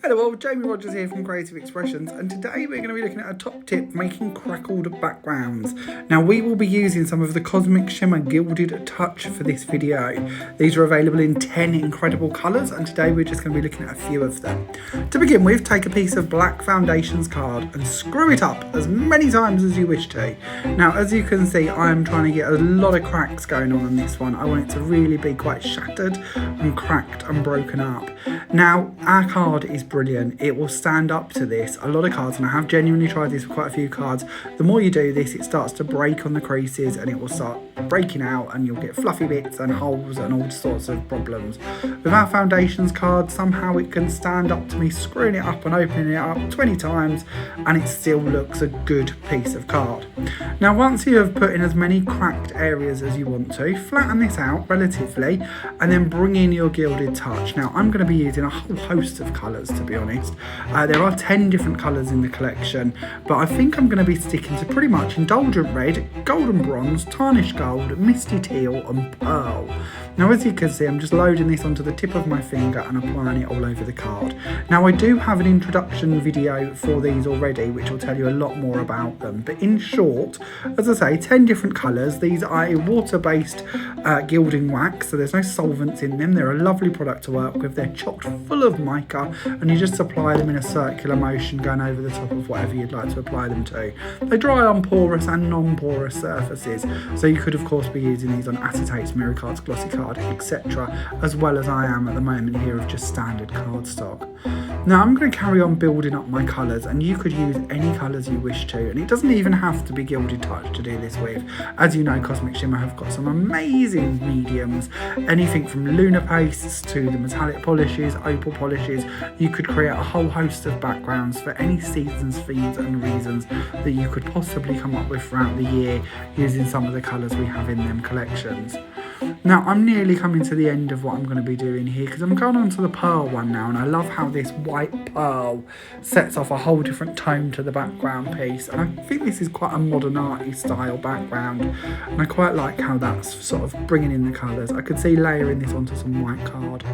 Hello all, Jamie Rodgers here from Creative Expressions, and today we're going to be looking at a top tip making crackled backgrounds. Now we will be using some of the Cosmic Shimmer Gilded Touch for this video. These are available in 10 incredible colours, and today we're just going to be looking at a few of them. To begin with, take a piece of black foundations card and screw it up as many times as you wish to. Now as you can see, I'm trying to get a lot of cracks going on this one. I want it to really be quite shattered and cracked and broken up. Now our card is brilliant. It will stand up to this. A lot of cards, and I have genuinely tried this with quite a few cards, the more you do this, it starts to break on the creases and it will start breaking out and you'll get fluffy bits and holes and all sorts of problems. With our foundations card, somehow it can stand up to me screwing it up and opening it up 20 times and it still looks a good piece of card. Now once you have put in as many cracked areas as you want to, flatten this out relatively and then bring in your gilded touch. Now I'm going to be using a whole host of colours, to be honest. There are 10 different colours in the collection, but I think I'm going to be sticking to pretty much Indulgent Red, Golden Bronze, Tarnished Gold, Misty Teal and Pearl. Now as you can see, I'm just loading this onto the tip of my finger and applying it all over the card. Now I do have an introduction video for these already, which will tell you a lot more about them, but in short, as I say, 10 different colours. These are a water-based gilding wax, so there's no solvents in them. They're a lovely product to work with. They're chocked full of mica and you just apply them in a circular motion going over the top of whatever you'd like to apply them to. They dry on porous and non-porous surfaces, so you could of course be using these on acetates, mirror cards, glossy card, etc., as well as I am at the moment here of just standard cardstock. Now I'm going to carry on building up my colours, and you could use any colours you wish to, and it doesn't even have to be Gilded Touch to do this with. As you know, Cosmic Shimmer have got some amazing mediums, anything from lunar pastes to the metallic polishes, opal polishes. You could create a whole host of backgrounds for any seasons, themes and reasons that you could possibly come up with throughout the year using some of the colours we have in them collections. Now I'm nearly coming to the end of what I'm going to be doing here, because I'm going on to the pearl one now, and I love how this white pearl sets off a whole different tone to the background piece, and I think this is quite a modern arty style background, and I quite like how that's sort of bringing in the colours. I could see layering this onto some white card.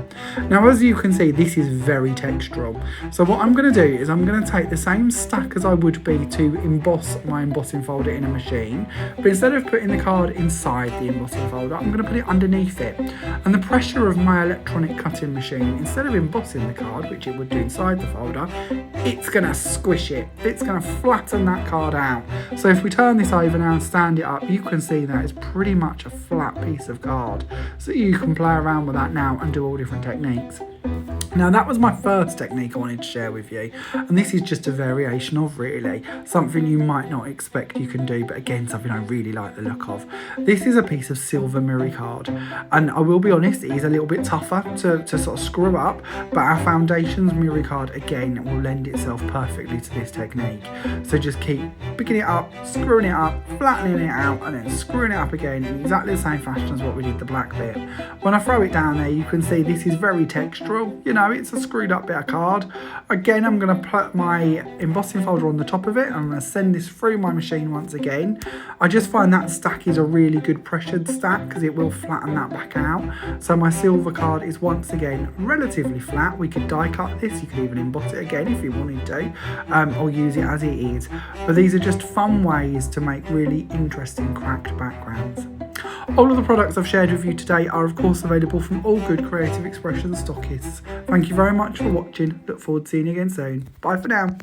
Now as you can see, this is very textural, so what I'm going to do is I'm going to take the same stack as I would be to emboss my embossing folder in a machine, but instead of putting the card inside the embossing folder, I'm going to put it underneath it, and the pressure of my electronic cutting machine, instead of embossing the card, which it would do inside the folder, it's going to squish it. It's going to flatten that card out. So if we turn this over now and stand it up, you can see that it's pretty much a flat piece of card. So you can play around with that now and do all different techniques. Now that was my first technique I wanted to share with you, and this is just a variation of really something you might not expect you can do, but again something I really like the look of. This is a piece of silver mirror card, and I will be honest, it is a little bit tougher to sort of screw up, but our foundations mirror card again will lend itself perfectly to this technique. So just keep picking it up, screwing it up, flattening it out, and then screwing it up again in exactly the same fashion as what we did the black bit. When I throw it down there, you can see this is very textural. You know, it's a screwed up bit of card. Again, I'm going to put my embossing folder on the top of it. I'm going to send this through my machine once again. I just find that stack is a really good pressured stack because it will flatten that back out. So my silver card is once again relatively flat. We could die cut this, you could even emboss it again if you wanted to, or use it as it is. But these are just fun ways to make really interesting cracked backgrounds. All of the products I've shared with you today are of course available from all good Creative Expressions stockists. Thank you very much for watching. Look forward to seeing you again soon. Bye for now.